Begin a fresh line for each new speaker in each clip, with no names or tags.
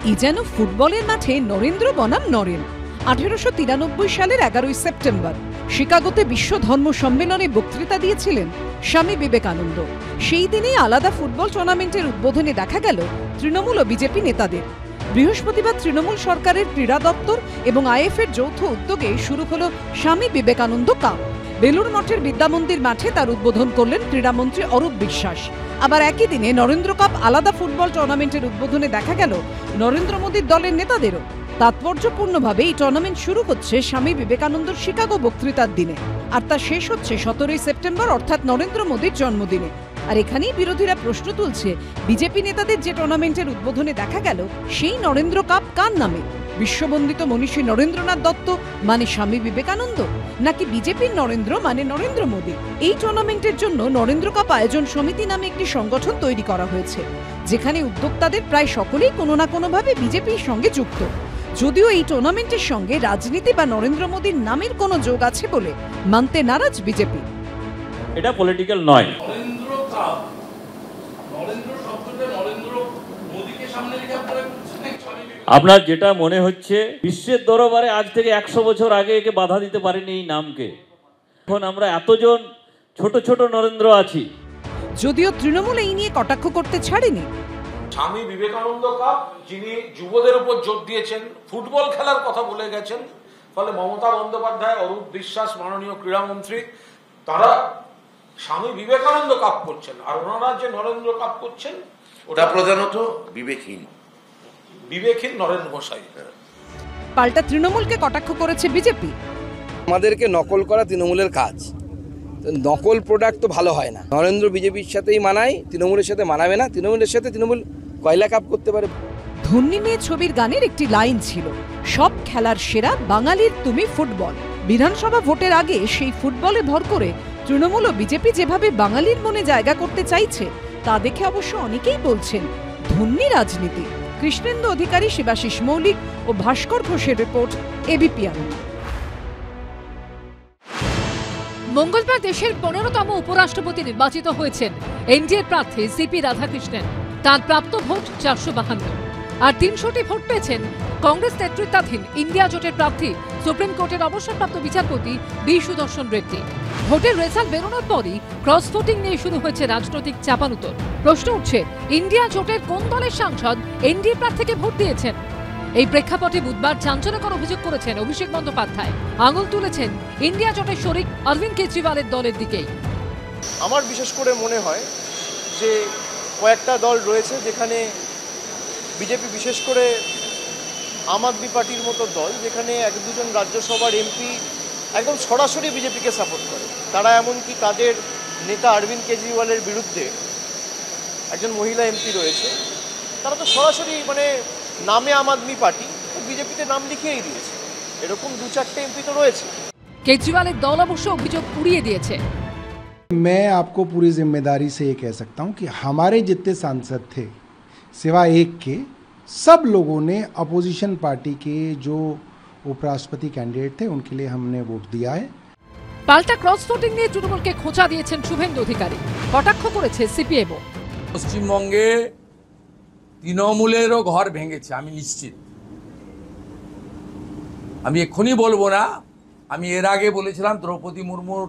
এ যেন ফুটবলের মাঠে নরেন্দ্র বনাম নরেন। 1893 সালের 11 সেপ্টেম্বর শিকাগোতে বিশ্ব ধর্ম সম্মেলনে বক্তৃতা দিয়েছিলেন স্বামী বিবেকানন্দ। সেই দিনেই আলাদা ফুটবল টুর্নামেন্টের উদ্বোধনে দেখা গেল তৃণমূল ও বিজেপি নেতাদের। বৃহস্পতিবার তৃণমূল সরকারের ক্রীড়া দপ্তর এবং আইএফের যৌথ উদ্যোগে শুরু হলো স্বামী বিবেকানন্দ কাপ। বেলুড় মঠের বিদ্যামন্দির মাঠে তার উদ্বোধন করলেন ক্রীড়ামন্ত্রী অরূপ বিশ্বাস। আবার একই দিনে নরেন্দ্র কাপ আলাদা ফুটবল টুর্নামেন্টের উদ্বোধনে দেখা গেল নরেন্দ্র মোদীর দলের নেতাদেরও। তাৎপর্যপূর্ণভাবে এই টুর্নামেন্ট শুরু হচ্ছে স্বামী বিবেকানন্দর শিকাগো বক্তৃতার দিনে, আর তা শেষ হচ্ছে 17 সেপ্টেম্বর অর্থাৎ নরেন্দ্র মোদীর জন্মদিনে। আর এখানেই বিরোধীরা প্রশ্ন তুলছে, বিজেপি নেতাদের যে টুর্নামেন্টের উদ্বোধনে দেখা গেল সেই নরেন্দ্র কাপ কার নামে? বিশ্ববন্দিত মনীষী নরেন্দ্রনাথ দত্ত মানে স্বামী বিবেকানন্দ, নাকি বিজেপির নরেন্দ্র মানে নরেন্দ্র মোদী? এই টুর্নামেন্টের জন্য নরেন্দ্র কাপ আয়োজন সমিতি নামে একটি সংগঠন তৈরি করা হয়েছে, যেখানে উদ্যোক্তাদের প্রায় সকলেই কোনো না কোনোভাবে বিজেপির সঙ্গে যুক্ত। যদিও এই টুর্নামেন্টের সঙ্গে রাজনীতি বা নরেন্দ্র মোদীর নামের কোনো যোগ আছে বলে মানতে নারাজ বিজেপি।
এটা পলিটিক্যাল নয়। আপনার যেটা মনে হচ্ছে বিশ্বের দরবারে আজ থেকে 100 বছর আগে একে বাধা দিতে পারেনি এই নামকে। এখন আমরা এতজন ছোট ছোট নরেন্দ্র আছি।
যদিও তৃণমূল এই নিয়ে কটাক্ষ করতে ছাড়েনি।
স্বামী বিবেকানন্দ কাপ যিনি যুবদের উপর জোর দিয়েছেন, ফুটবল খেলার কথা বলে গেছেন, ফলে মমতা বন্দ্যোপাধ্যায়, অরূপ বিশ্বাস মাননীয় ক্রীড়ামন্ত্রী, তারা স্বামী বিবেকানন্দ কাপ করছেন। আর ওনারা যে নরেন্দ্র কাপ করছেন ওটা প্রধানত বিবেকহীন নরেন্দ্র মশাই।
পাল্টা তৃণমূলকে কটাক্ষ করেছে বিজেপি।
আমাদেরকে নকল করা তৃণমূলের কাজ, নকল প্রোডাক্ট তো ভালো হয় না। নরেন্দ্র বিজেপির সাথেই মানায়, তৃণমূলের সাথে মানাবে না। তৃণমূলের সাথে তৃণমূল কয়লা কাপ করতে পারে।
ধন্যী মেয়ে ছবির গানের একটি লাইন ছিল, সব খেলার সেরা বাঙালির তুমি ফুটবল। বিধানসভা ভোটের আগে সেই ফুটবলে ভর করে তৃণমূল ও বিজেপি যেভাবে বাঙালির মনে জায়গা করতে চাইছে তা দেখে অবশ্য অনেকেই বলছেন ধন্যী রাজনীতি। কৃষ্ণেন্দু অধিকারী, শিবাশিস মৌলিক ও ভাস্কর ঘোষের রিপোর্ট, এবিপি আনন্দ।
মঙ্গলবার দেশের 15তম উপরাষ্ট্রপতি নির্বাচিত হয়েছেন এনডিএ প্রার্থী সিপি রাধাকৃষ্ণন। তাঁর প্রাপ্ত ভোট 452, আর 300টি ভোট পেয়েছেন কংগ্রেস নেতৃত্বাধীন ইন্ডিয়া জোটের প্রার্থী সুপ্রিম কোর্টের অবসরপ্রাপ্ত বিচারপতি বি সুদর্শন রেড্ডি। ভোটের রেজাল্ট বেরোনোর পরই ক্রস ভোটিং নিয়ে শুরু হয়েছে রাজনৈতিক চাপানুতোর। প্রশ্ন উঠছে, ইন্ডিয়া জোটের কোন দলের সাংসদ এনডিএ প্রার্থীকে ভোট দিয়েছেন? এই প্রেক্ষাপটে বুধবার চাঞ্চল্যকর অভিযোগ করেছেন অভিষেক বন্দ্যোপাধ্যায়। আঙুল তুলেছেন ইন্ডিয়া জোটের শরিক অরবিন্দ কেজরিওয়ালের দলের দিকেই।
আমার বিশেষ করে মনে হয় যে কয়েকটা দল রয়েছে যেখানে বিজেপি, বিশেষ করে আম আদমি পার্টির মতো দল, যেখানে 1-2জন রাজ্যসভার এমপি একদম সরাসরি বিজেপিকে সাপোর্ট করে। তারা এমনকি তাদের নেতা অরবিন্দ কেজরিওয়ালের বিরুদ্ধে একজন মহিলা এমপি রয়েছে, তারা তো সরাসরি মানে নামে আম আদমি পার্টি, বিজেপিতে নাম লিখিয়েই দিয়েছে। এরকম 2-4টে এমপি তো রয়েছে।
কেজরিওয়ালের দল অবশ্য অভিযোগ উড়িয়ে দিয়েছে।
मैं आपको पूरी जिम्मेदारी से ये कह सकता हूं कि हमारे जितने सांसद थे सिवा एक के, सब लोगों ने अपोजिशन पार्टी के जो उपराष्ट्रपति कैंडिडेट थे उनके लिए हमने वोट दिया है।
পাল্টা ক্রস ভোটিং নিয়ে তৃণমূলকে খোঁচা দিয়েছেন শুভেন্দু অধিকারী। কটাক্ষ করেছে সিপিএমও।
পশ্চিমবঙ্গে তৃণমূলেরও ঘর ভেঙেছে, আমি নিশ্চিত। আমি এক্ষুনি বলবো না, আমি এর আগে বলেছিলাম দ্রৌপদী মুর্মুর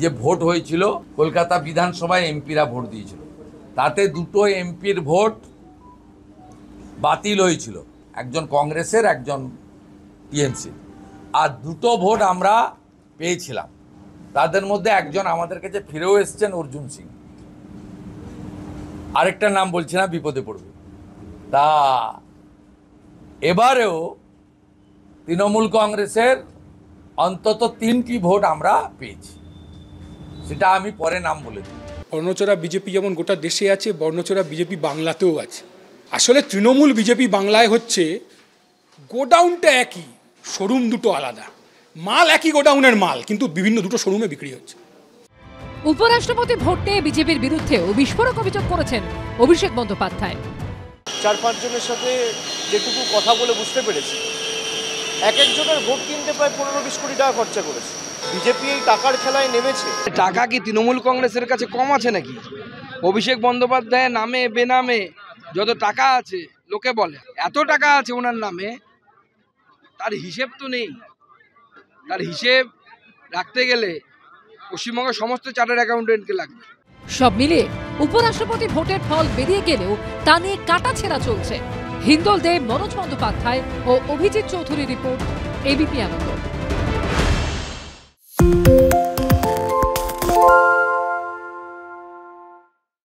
যে ভোট হয়েছিল কলকাতা বিধানসভায় এমপিরা ভোট দিয়েছিল, তাতে 2টো এমপির ভোট বাতিল হয়েছিল, একজন কংগ্রেসের একজন টিএমসি, আর 2টো ভোট আমরা পেয়েছিলাম। তাদের মধ্যে একজন আমাদের কাছে ফিরেও এসছেন, অর্জুন সিং। আরেকটা নাম বলছি না, বিপদে পড়বে। তা এবারেও তৃণমূল কংগ্রেসের অন্তত 3টি ভোট আমরা পেয়েছি, সেটা আমি পরে নাম বলে দিই।
বর্ণচোরা বিজেপি যেমন গোটা দেশে আছে, বর্ণচোরা বিজেপি বাংলাতেও আছে। আসলে তৃণমূল বিজেপি বাংলায় হচ্ছে গোডাউনটা একই, শোরুম দুটো আলাদা, মাল একই গোডাউনের মাল, কিন্তু বিভিন্ন দুটো শোরুমে বিক্রি হচ্ছে।
উপরাষ্ট্রপতি ভোট নিয়ে বিজেপির বিরুদ্ধেও বিস্ফোরক অভিযোগ করেছেন অভিষেক বন্দ্যোপাধ্যায়।
4-5 জনের সাথে যেটুকু কথা বলে বুঝতে পেরেছি, এক একজনের ভোট কিনতে প্রায় 15-20 কোটি টাকা খরচা করেছে। বিজেপি এই টাকার খেলায় নেমেছে।
টাকা কি তৃণমূল কংগ্রেসের কাছে কম আছে নাকি? অভিষেক বন্দ্যোপাধ্যায়ের নামে বেনামে যত টাকা আছে লোকে বলে এত টাকা আছে ওনার নামে, তার হিসেব তো নেই। তার হিসেব রাখতে গেলে পশ্চিমবঙ্গের সমস্ত চার্টার্ড অ্যাকাউন্টেন্টকে লাগবে।
সব মিলিয়ে উপরাষ্ট্রপতি ভোটের ফল বেরিয়ে গেলেও তা নিয়ে কাটাছেঁড়া চলছে। হিন্দল দেব, মনোজ বন্দ্যোপাধ্যায় ও অভিজিৎ চৌধুরী রিপোর্ট, এবিপি আনন্দ।